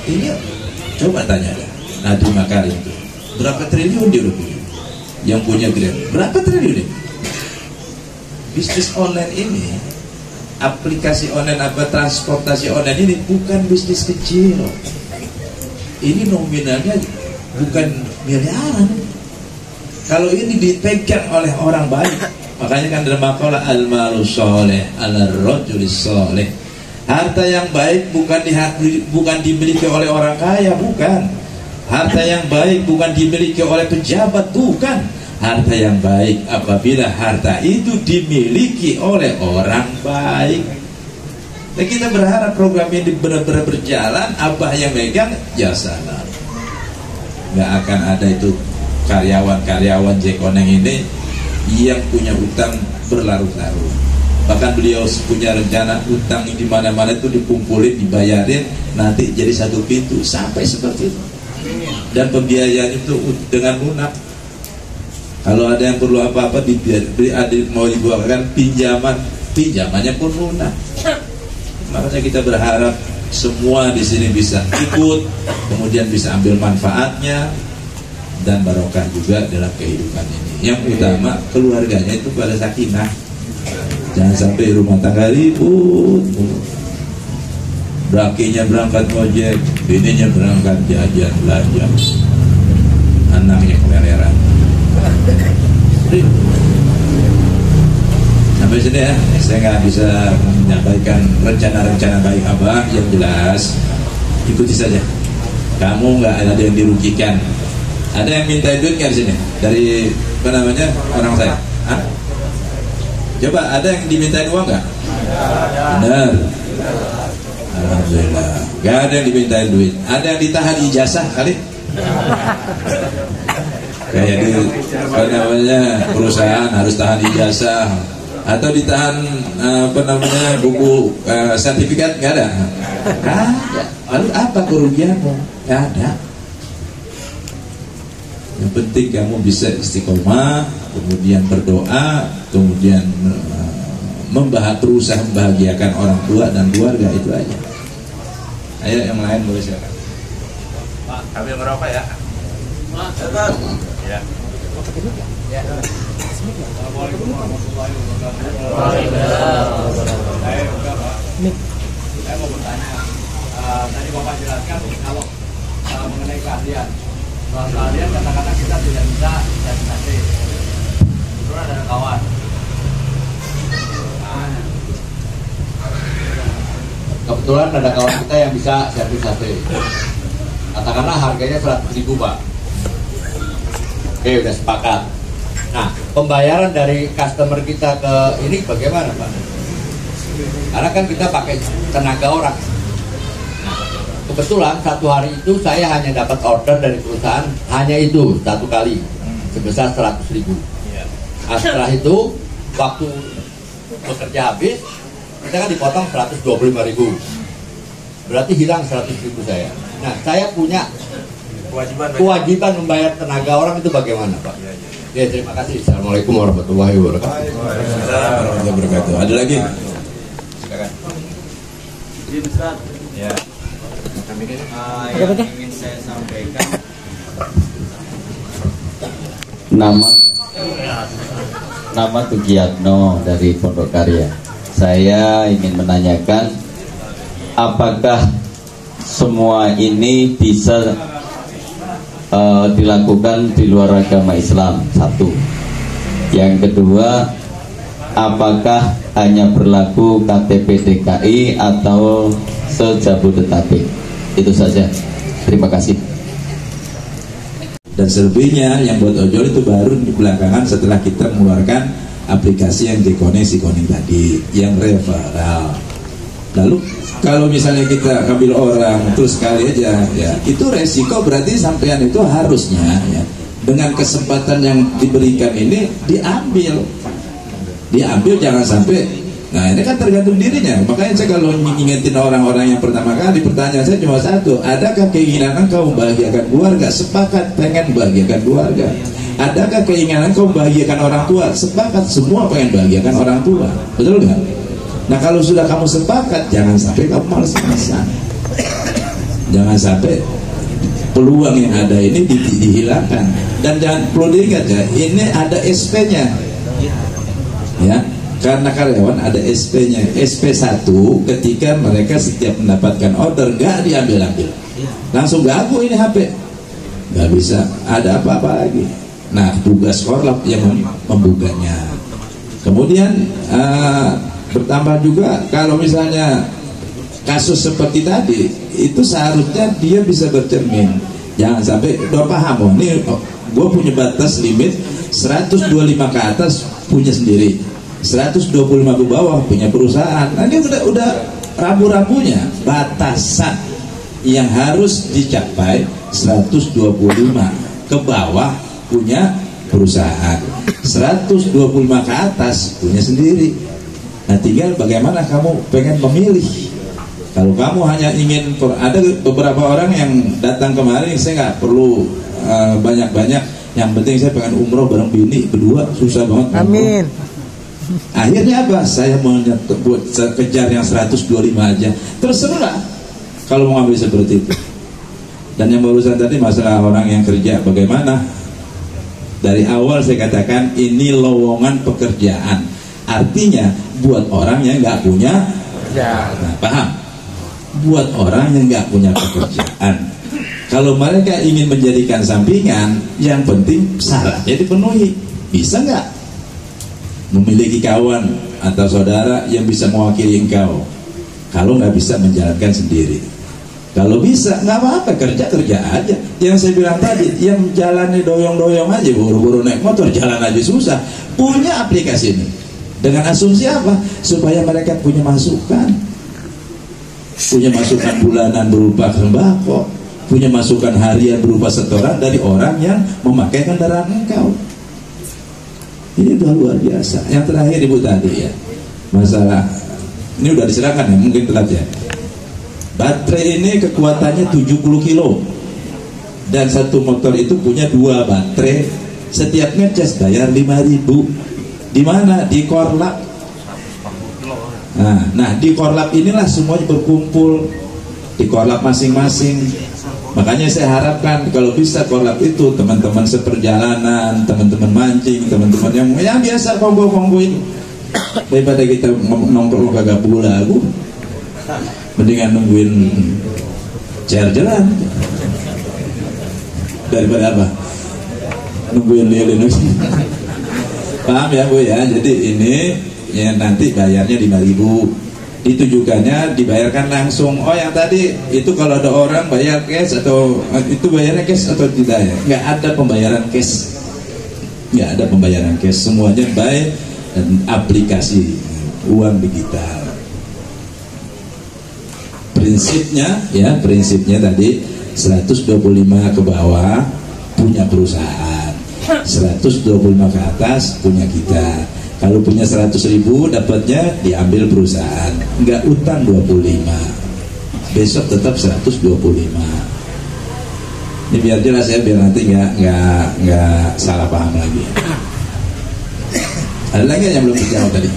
Ini coba tanya Nadiem Makarim itu berapa triliun dia udah punya? Yang punya Grab berapa triliun? Bisnis online ini, aplikasi online transportasi online ini bukan bisnis kecil. Ini nominalnya bukan miliaran. Kalau ini dipegang oleh orang baik, Makanya kan dalam makalah al-malu sholeh ala-rajulis sholeh. Harta yang baik bukan dimiliki oleh orang kaya, bukan. Harta yang baik bukan dimiliki oleh pejabat, bukan. Harta yang baik apabila harta itu dimiliki oleh orang baik. Dan kita berharap program ini benar-benar berjalan. Abah yang megang, ya salam. Nggak akan ada itu karyawan-karyawan Jekoneng ini yang punya utang berlarut-larut. Bahkan beliau punya rencana utang di mana-mana itu dikumpulin, dibayarin, nanti jadi satu pintu, sampai seperti itu. Dan pembiayaan itu dengan lunak. Kalau ada yang perlu apa-apa mau dibuatkan pinjamannya pun lunak. Makanya kita berharap semua di sini bisa ikut, kemudian bisa ambil manfaatnya dan barokah juga dalam kehidupan ini. Yang utama keluarganya itu pada sakinah. Jangan sampai rumah tangga ribut. Lakinya berangkat ngojek, bininya berangkat jajan belanja, anaknya keleleran. Sampai sini ya, saya nggak bisa menyampaikan rencana-rencana baik Abah. Yang jelas ikuti saja. Kamu nggak ada yang dirugikan. Ada yang minta duit nggak di sini? Dari apa namanya orang saya? Hah? Coba ada yang dimintain uang nggak? Benar. Alhamdulillah. Gak ada yang dimintain duit. Ada yang ditahan ijazah kali? Kayak di apa namanya perusahaan harus tahan ijazah atau ditahan apa namanya buku sertifikat, nggak ada. Lalu apa kerugianmu? Nggak ada. Yang penting kamu bisa istiqomah, kemudian berdoa, kemudian berusaha membahagiakan orang tua dan keluarga, itu aja. Ayo yang lain boleh silakan. Pak, kami merokok ya. Pak, ya. Ya. Assalamualaikum warahmatullahi wabarakatuh. Saya mau bertanya. Tadi Bapak jelaskan kalau mengenai keahlian. Soal keahlian kata-kata kita tidak bisa dan nanti. Terus ada kawan. Kebetulan ada kawan kita yang bisa servis sate. Katakanlah harganya 100.000 Pak. Oke, udah sepakat. Nah, pembayaran dari customer kita ke ini bagaimana Pak? Karena kan kita pakai tenaga orang. Nah, kebetulan satu hari itu saya hanya dapat order dari perusahaan hanya itu satu kali sebesar 100.000. Nah, setelah itu waktu bekerja habis kita kan dipotong 125.000, berarti hilang 100.000 saya. Nah, saya punya kewajiban membayar tenaga orang itu bagaimana Pak? Ya, terima kasih. Assalamualaikum warahmatullahi wabarakatuh. Waalaikumsalam warahmatullahi wabarakatuh. Ada lagi? Silakan. Ya. Yang ingin saya sampaikan, nama Tugiatno dari Pondok Karya. Saya ingin menanyakan, apakah semua ini bisa dilakukan di luar agama Islam? Satu. Yang kedua, apakah hanya berlaku KTP DKI atau se-Jabodetabek? Itu saja. Terima kasih. Dan selebihnya yang buat ojol itu baru di belakangan setelah kita mengeluarkan aplikasi yang Sikoning tadi, yang referral. Lalu kalau misalnya kita ambil orang terus sekali aja, ya itu resiko. Berarti sampean itu harusnya ya, dengan kesempatan yang diberikan ini diambil, jangan sampai. Nah, ini kan tergantung dirinya. Makanya saya kalau ngingetin orang-orang yang pertama kali, pertanyaan saya cuma satu: adakah keinginan engkau membahagiakan keluarga? Sepakat pengen membahagiakan keluarga. Adakah keinginan engkau membahagiakan orang tua? Sepakat semua pengen membahagiakan orang tua. Betul nggak? Nah, kalau sudah kamu sepakat, jangan sampai kamu malas-malasan. Jangan sampai peluang yang ada ini dihilangkan. Dan jangan perlu diingat ya, ini ada SP-nya. Ya. Karena karyawan ada SP-nya, SP1 ketika mereka setiap mendapatkan order gak diambil-ambil, langsung ganggu ini HP, gak bisa ada apa-apa lagi. Nah, tugas korlap yang membukanya. Kemudian bertambah juga kalau misalnya kasus seperti tadi, itu seharusnya dia bisa bercermin. Jangan sampai udah paham, oh ini gue punya batas limit 125 ke atas punya sendiri, 125 ke bawah punya perusahaan. Nah ini udah rabu-rabunya batasan yang harus dicapai 125 ke bawah punya perusahaan, 125 ke atas punya sendiri. Nah tinggal bagaimana kamu pengen memilih. Kalau kamu hanya ingin, ada beberapa orang yang datang kemarin, saya nggak perlu banyak-banyak, yang penting saya pengen umroh bareng bini berdua, susah banget. Amin. Akhirnya apa? Saya mau kejar yang 125 aja. Terserah kalau mau ambil seperti itu. Dan yang barusan tadi masalah orang yang kerja, bagaimana? Dari awal saya katakan ini lowongan pekerjaan, artinya buat orang yang nggak punya, nah, paham? Buat orang yang nggak punya pekerjaan. Kalau mereka ingin menjadikan sampingan, yang penting syaratnya dipenuhi. Bisa nggak memiliki kawan atau saudara yang bisa mewakili engkau? Kalau nggak bisa, menjalankan sendiri. Kalau bisa, nggak apa-apa, kerja aja. Yang saya bilang tadi, yang jalannya doyong-doyong aja, buru-buru naik motor, jalan aja susah. Punya aplikasi ini. Dengan asumsi apa? Supaya mereka punya masukan. Punya masukan bulanan berupa sembako, punya masukan harian berupa setoran dari orang yang memakai kendaraan engkau. Ini udah luar biasa. Yang terakhir ibu tadi ya, masalah ini udah diserahkan ya, mungkin telat ya. Baterai ini kekuatannya 70 kilo dan satu motor itu punya 2 baterai. Setiap ngecas bayar 5.000. Di mana? Di Korlap. Nah di Korlap inilah semuanya berkumpul di Korlap masing-masing. Makanya saya harapkan kalau bisa Korlap itu teman-teman seperjalanan, teman-teman mancing, teman-teman yang biasa konggo-konggo ini, daripada kita nongkrong kagak lagu, mendingan nungguin jalan daripada apa? Nungguin lilin. Paham ya Bu ya? Jadi ini ya nanti bayarnya 5.000, ditujukannya dibayarkan langsung. Oh yang tadi itu kalau ada orang bayar cash atau itu bayarnya cash atau tidak ya? Nggak ada pembayaran cash, nggak ada pembayaran cash, semuanya by aplikasi uang digital. Prinsipnya tadi 125 ke bawah punya perusahaan, 125 ke atas punya kita. Kalau punya 100.000 dapatnya diambil perusahaan, nggak utang 25, besok tetap 125. Ini biar jelas ya, biar nanti nggak salah paham lagi. Ada lagi yang belum dijawab tadi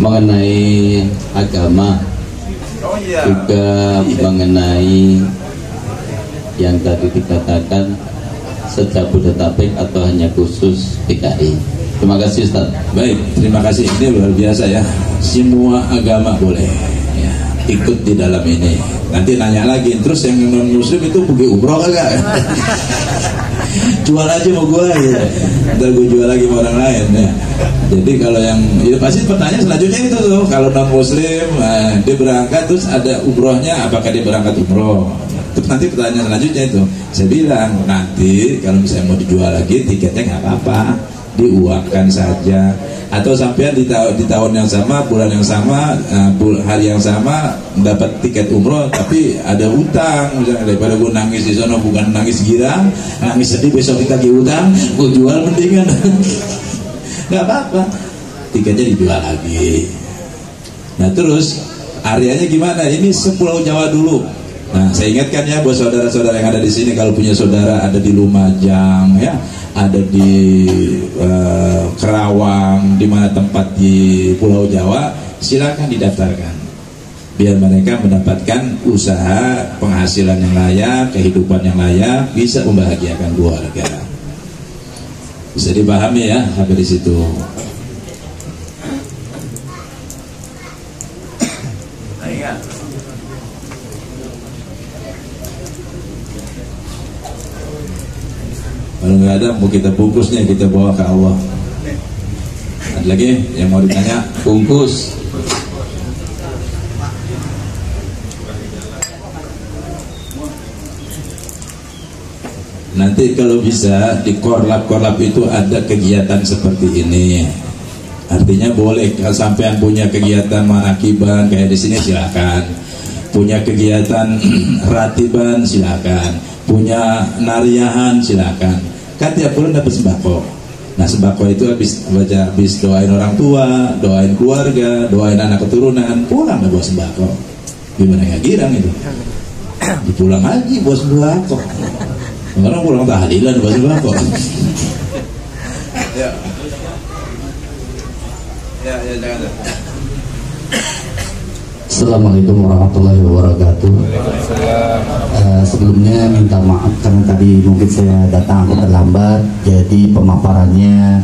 mengenai agama, juga mengenai yang tadi dikatakan sejabodetabek atau hanya khusus DKI. Terima kasih Ustaz. Baik, terima kasih. Ini luar biasa ya. Semua agama boleh ya, ikut di dalam ini. Nanti nanya lagi, terus yang non muslim itu pergi umroh kagak? Jual aja sama gue gitu. Ntar gue jual lagi sama orang lain ya. Jadi kalau yang itu pasti pertanyaan selanjutnya itu tuh, kalau non muslim dia berangkat terus ada umrohnya, apakah dia berangkat umroh? Terus nanti pertanyaan selanjutnya itu, saya bilang nanti kalau misalnya mau dijual lagi tiketnya nggak apa-apa, diuangkan saja. Atau sampean di tahun yang sama, bulan yang sama, hari yang sama dapat tiket umroh tapi ada utang, misalnya daripada gue nangis di sana, bukan nangis girang, nangis sedih besok ditagih utang, gue jual mendingan. Nggak apa-apa, tiketnya dijual lagi. Nah terus areanya gimana? Ini sepulau Jawa dulu. Nah saya ingatkan ya buat saudara-saudara yang ada di sini, kalau punya saudara ada di Lumajang ya, ada di Kerawang, di mana tempat di Pulau Jawa, silakan didaftarkan biar mereka mendapatkan usaha, penghasilan yang layak, kehidupan yang layak, bisa membahagiakan keluarga. Bisa dipahami ya sampai di situ. Kalau nggak ada, mau kita bungkusnya, kita bawa ke Allah. Ada lagi yang mau ditanya? Bungkus. Nanti kalau bisa di korlap itu ada kegiatan seperti ini. Artinya boleh kalau sampean punya kegiatan manakiban kayak di sini silakan. Punya kegiatan ratiban silakan. Punya nariahan silakan. Kan tiap bulan dapat sembako. Nah sembako itu habis doain orang tua, doain keluarga, doain anak keturunan, pulang nggak bawa sembako. Gimana ya girang itu? Dipulang lagi bawa sembako. Orang pulang tahlilan bawa sembako. Ya. Ya, jangan. Assalamualaikum warahmatullahi wabarakatuh. Sebelumnya minta maaf karena tadi mungkin saya datang terlambat, jadi pemaparannya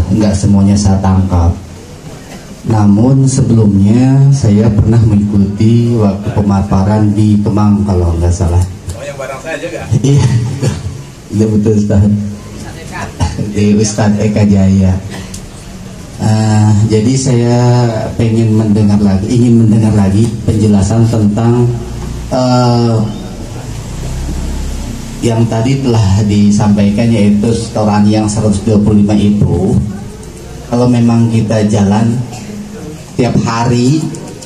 nggak semuanya saya tangkap. Namun sebelumnya saya pernah mengikuti waktu pemaparan di Kemang kalau nggak salah. Oh yang barang saya juga? Iya betul Ustaz. Di Ustadz Eka Jaya. Jadi saya ingin mendengar lagi penjelasan tentang yang tadi telah disampaikan, yaitu setoran yang 125 itu. Kalau memang kita jalan tiap hari,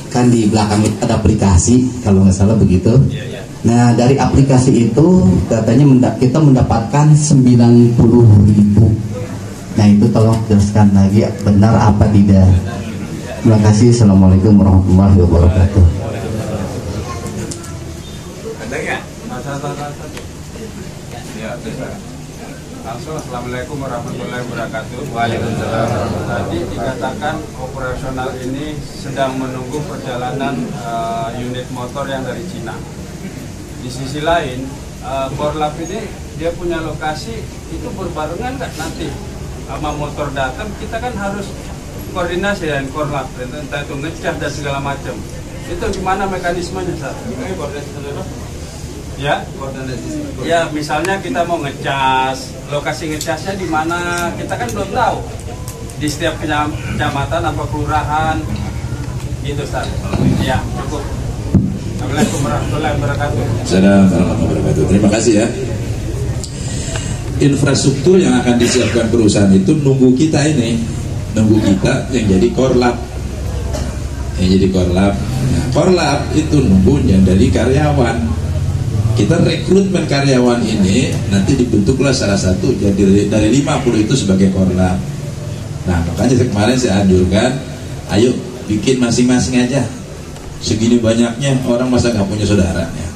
kan di belakang itu ada aplikasi kalau nggak salah begitu. Nah dari aplikasi itu katanya kita mendapatkan 90.000. Nah itu tolong jelaskan lagi benar apa tidak. Terima kasih. Assalamualaikum warahmatullahi wabarakatuh. Ada nggak? Ya, langsung assalamualaikum warahmatullahi wabarakatuh. Waalaikumsalam. Tadi dikatakan operasional ini sedang menunggu perjalanan unit motor yang dari Cina. Di sisi lain, Korlap ini dia punya lokasi itu berbarengan nggak nanti sama motor datang, kita kan harus koordinasi dengan Korlap, entah itu ngecas dan segala macam. Itu gimana mekanismenya, Sar? Ya, ya misalnya kita mau ngecas, lokasi ngecasnya di mana kita kan belum tahu. Di setiap kecamatan apa kelurahan, gitu, Sar. Ya, cukup. Assalamualaikum warahmatullahi wabarakatuh. Assalamualaikum warahmatullahi wabarakatuh. Terima kasih ya. Infrastruktur yang akan disiapkan perusahaan itu nunggu kita yang jadi korlap. Yang jadi korlap. Nah, korlap itu nunggu yang dari karyawan. Kita rekrutmen karyawan ini nanti dibentuklah salah satu jadi dari 50 itu sebagai korlap. Nah makanya kemarin saya anjurkan, ayo bikin masing-masing aja. Segini banyaknya orang masa nggak punya saudara ya,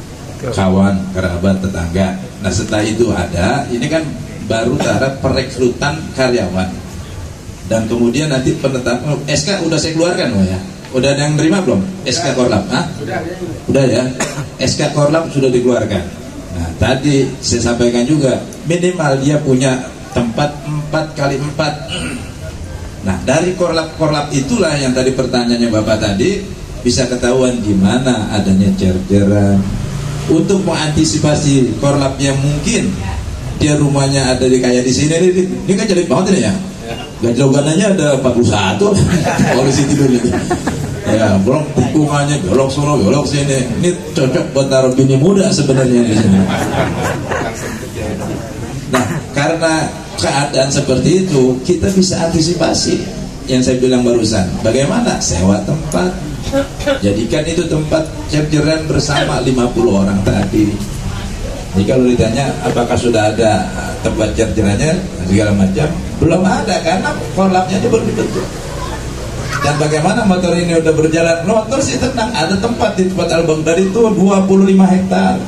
kawan, kerabat, tetangga. Nah setelah itu ada, ini kan baru tahap perekrutan karyawan. Dan kemudian nanti penetapan SK udah saya keluarkan ya. Udah ada yang terima belum? SK Korlap? Udah ya. SK Korlap sudah dikeluarkan. Nah tadi saya sampaikan juga minimal dia punya tempat 4x4. Nah dari Korlap itulah yang tadi pertanyaannya Bapak tadi, bisa ketahuan di mana adanya chargeran. Untuk mengantisipasi Korlap yang mungkin dia rumahnya ada di kayak di sini, ini kan jadi banget ini ya. Gajloganannya ada 41 polisi tidur ini. Ya, belum tikungannya belok sono, belok sini. Ini cocok buat taruh bini muda sebenarnya di sini. Nah, karena keadaan seperti itu, kita bisa antisipasi yang saya bilang barusan. Bagaimana? Sewa tempat. Jadikan itu tempat chargeran bersama 50 orang tadi. Jadi kalau ditanya apakah sudah ada tempat chargerannya segala macam, belum ada karena Korlapnya itu baru dibentuk. Dan bagaimana motor ini udah berjalan, motor sih tenang, ada tempat di tempat Al-Baghdadi itu 25 hektar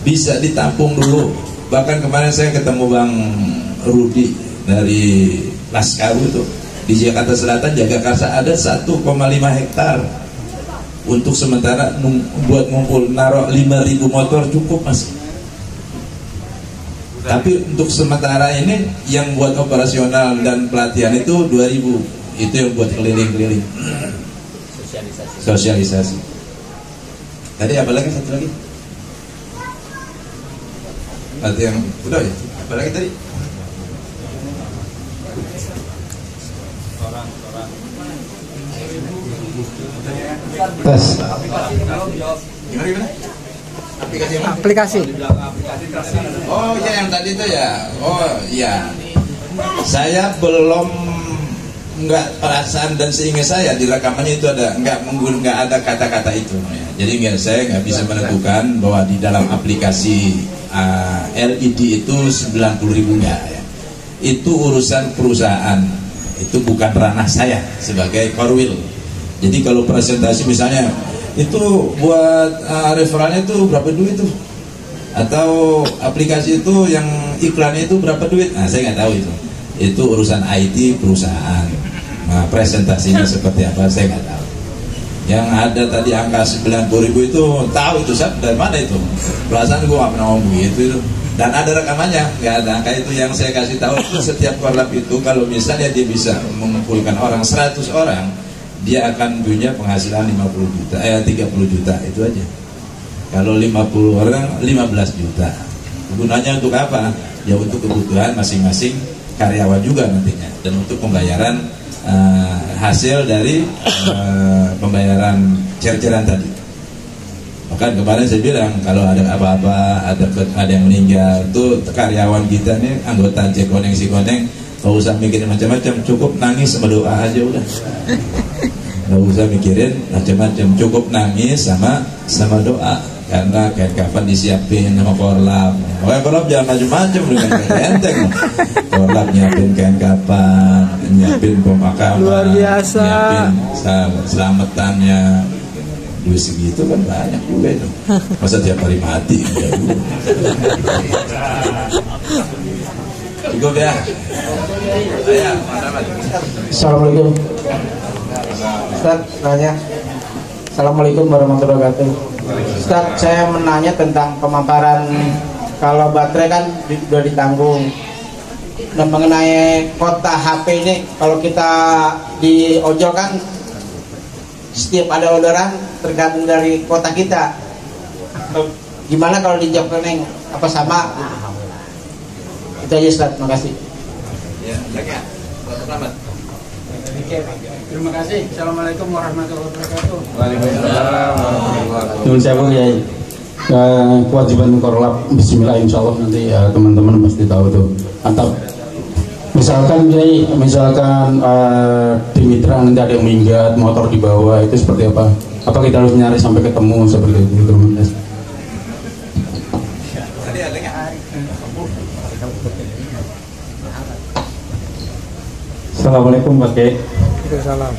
bisa ditampung dulu. Bahkan kemarin saya ketemu Bang Rudi dari Laskar itu di Jakarta Selatan, Jagakarsa ada 1,5 hektar untuk sementara buat ngumpul, naruh 5.000 motor cukup Mas. Tapi untuk sementara ini yang buat operasional dan pelatihan itu 2.000. Itu yang buat keliling-keliling. Sosialisasi. Tadi apa lagi, satu lagi? Pelatihan udah ya? Apa lagi tadi? Tes. Aplikasi. Oh ya, yang tadi itu ya. Oh iya. Saya belum nggak perasaan dan seingat saya di rekamannya itu ada nggak ada kata-kata itu. Jadi saya nggak bisa menentukan bahwa di dalam aplikasi LED itu 90.000 nggak ya. Itu urusan perusahaan. Itu bukan ranah saya sebagai korwil. Jadi kalau presentasi misalnya itu buat referralnya itu berapa duit tuh, atau aplikasi itu yang iklannya itu berapa duit, nah saya nggak tahu itu urusan IT perusahaan. Nah presentasinya seperti apa saya nggak tahu. Yang ada tadi angka 90.000 itu tahu itu dari mana itu, perasaan gue nggak pernah ngomong gitu. Dan ada rekamannya, nggak ada angka itu. Yang saya kasih tahu itu setiap korlap itu kalau misalnya dia bisa mengumpulkan orang 100 orang, dia akan punya penghasilan 30 juta, itu aja. Kalau 50 orang 15 juta. Gunanya untuk apa? Ya untuk kebutuhan masing-masing karyawan juga nantinya, dan untuk pembayaran hasil dari pembayaran cer-ceran tadi. Bahkan kemarin saya bilang kalau ada apa-apa, ada yang meninggal, tuh karyawan kita nih, anggota Cekoneng Sikoneng, nggak usah mikirin macam-macam, cukup nangis sama doa aja udah. Nggak usah mikirin macam-macam, cukup nangis sama doa. Karena kain kafan disiapin sama korlap. Korlap jangan macam-macam dengan enteng. Korlap nyiapin kain kafan, nyiapin pemakaman, luar biasa, nyiapin selamatannya. Duit segitu kan banyak juga itu. Masa tiap hari mati? Cukup ya. Assalamualaikum. Ustaz, nanya. Assalamualaikum warahmatullahi wabarakatuh. Ustaz, saya menanya tentang pemaparan kalau baterai kan sudah ditanggung. Dan mengenai kota HP ini, kalau kita di ojol kan setiap ada orderan tergantung dari kota kita. Gimana kalau di Cekoneng? Apa sama? Itu aja Ustaz, terima kasih. Ya, selamat. Terima kasih. Assalamualaikum warahmatullahi wabarakatuh. Nuhun sewu Kiai. Kewajiban korlap bismillah insyaallah nanti teman-teman pasti tahu tuh. Atau misalkan Kiai, di mitra nanti ada yang minggat, motor di bawah, itu seperti apa? Apa kita harus nyari sampai ketemu seperti itu? Assalamualaikum Pak Kiai.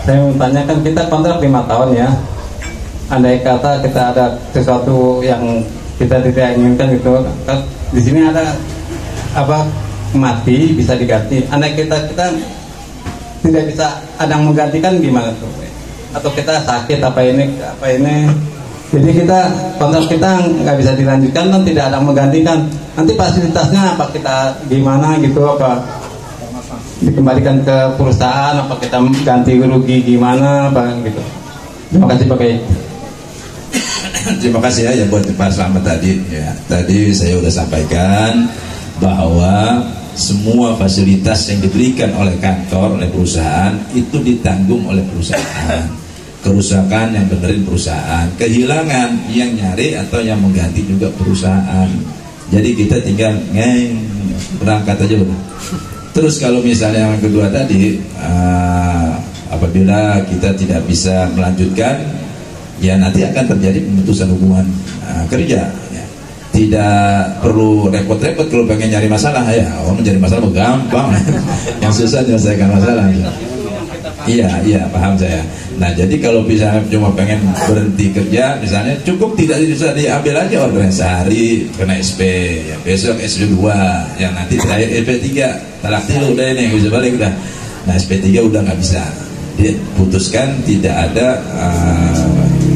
Saya mau tanyakan, kita kontrak 5 tahun ya. Andai kata kita ada sesuatu yang kita tidak inginkan gitu, di sini ada apa mati bisa diganti. Andai kita tidak bisa ada yang menggantikan gimana tuh? Atau kita sakit apa ini? Jadi kita kontrak kita nggak bisa dilanjutkan dan tidak ada yang menggantikan. Nanti fasilitasnya apa kita gimana gitu, apa dikembalikan ke perusahaan, apa kita ganti rugi gimana apa gitu. Terima kasih Pak Kiai. Terima kasih ya buat Pak Selamat tadi ya. Tadi saya sudah sampaikan bahwa semua fasilitas yang diberikan oleh kantor, oleh perusahaan itu ditanggung oleh perusahaan. Kerusakan yang benerin perusahaan, kehilangan yang nyari atau yang mengganti juga perusahaan. Jadi kita tinggal berangkat aja udah. Terus kalau misalnya yang kedua tadi, apabila kita tidak bisa melanjutkan, ya nanti akan terjadi pemutusan hubungan kerja. Ya. Tidak perlu repot-repot kalau pengen nyari masalah ya. Orang mencari masalah gampang. Yang susah menyelesaikan masalah. Iya paham saya. Nah jadi kalau bisa cuma pengen berhenti kerja, misalnya cukup tidak bisa diambil aja orderan sehari kena SP, ya, besok SP2, yang nanti terakhir SP3, talak tilu udah ini bisa balik udah. Nah SP3 udah nggak bisa, diputuskan tidak ada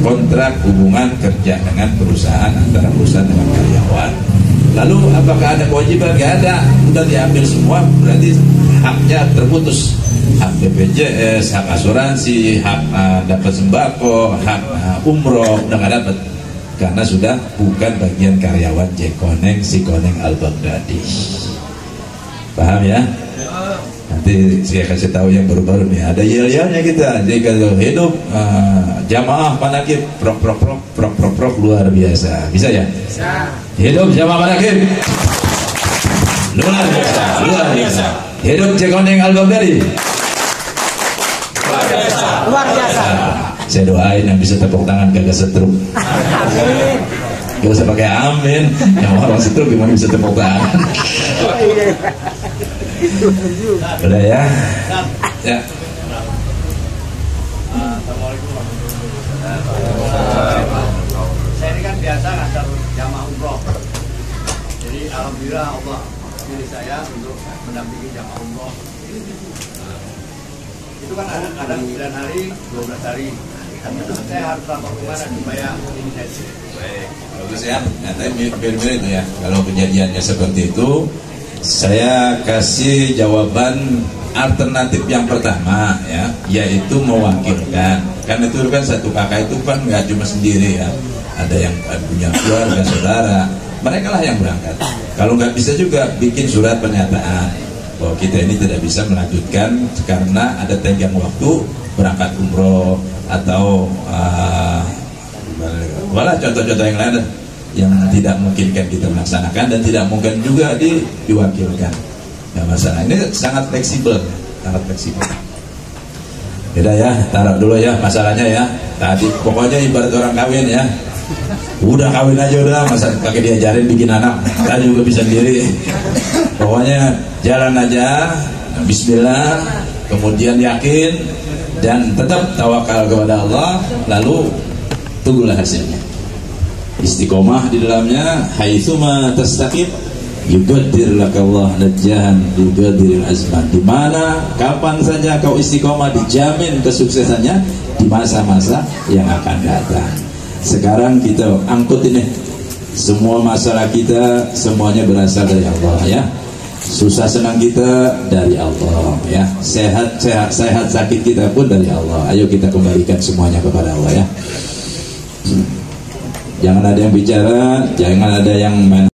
kontrak hubungan kerja dengan perusahaan, antara perusahaan dengan karyawan. Lalu apakah ada kewajiban? Nggak ada, udah diambil semua, berarti haknya terputus. Hak BPJS, hak asuransi, hak dapat sembako, hak umroh udah nggak dapat karena sudah bukan bagian karyawan Cekoneng Sikoneng Al Baghdadi. Paham ya? Nanti nanti saya kasih tahu yang baru-baru nih. Ada yel-yelnya kita. Jadi kalau hidup jamaah panakib prok luar biasa. Bisa ya? Bisa. Hidup jamaah panakib luar biasa. Hidup Cekondeng Al-Baghdadi luar biasa. Saya doain yang bisa tepuk tangan kagak setruk. Gak usah pakai amin. Yang orang setruk gimana bisa tepuk tangan? Udah ya. Ya. Assalamualaikum warahmatullahi wabarakatuh. Saya ini kan biasa ngantar jamaah umroh. Jadi alhamdulillah Allah pilih saya untuk mendampingi jamaah umroh. Itu kan ada 9 hari, 12 hari. Itu saya harus lapor kemana supaya ini saya. Baik, bagus ya. Nanti mirip-mirip itu ya. Kalau kejadiannya seperti itu, saya kasih jawaban alternatif yang pertama ya, yaitu mewakilkan. Kan itu kan satu kakak itu kan nggak cuma sendiri ya. Ada yang punya keluarga, saudara. Mereka lah yang berangkat. Kalau nggak bisa juga bikin surat pernyataan bahwa kita ini tidak bisa melanjutkan karena ada tenggang waktu berangkat umroh atau malah contoh-contoh yang lain yang tidak memungkinkan kita melaksanakan dan tidak mungkin juga diwakilkan. Nah, masalah ini sangat fleksibel, sangat fleksibel. Beda ya, taruh dulu ya masalahnya ya. Tadi pokoknya ibarat orang kawin ya. Udah kawin aja udah, masa kakek diajarin bikin anak, kita juga bisa sendiri. Pokoknya jalan aja, bismillah, kemudian yakin dan tetap tawakal kepada Allah, lalu tunggulah hasilnya. Istiqomah di dalamnya, haitsuma tastaqim yuqaddir lakallah najjahan yuqaddiril azman. Di mana kapan saja kau istiqomah dijamin kesuksesannya di masa-masa yang akan datang. Sekarang kita angkut ini semua masalah kita semuanya berasal dari Allah ya. Susah senang kita dari Allah ya. Sehat sakit kita pun dari Allah. Ayo kita kembalikan semuanya kepada Allah ya. Jangan ada yang bicara, jangan ada yang main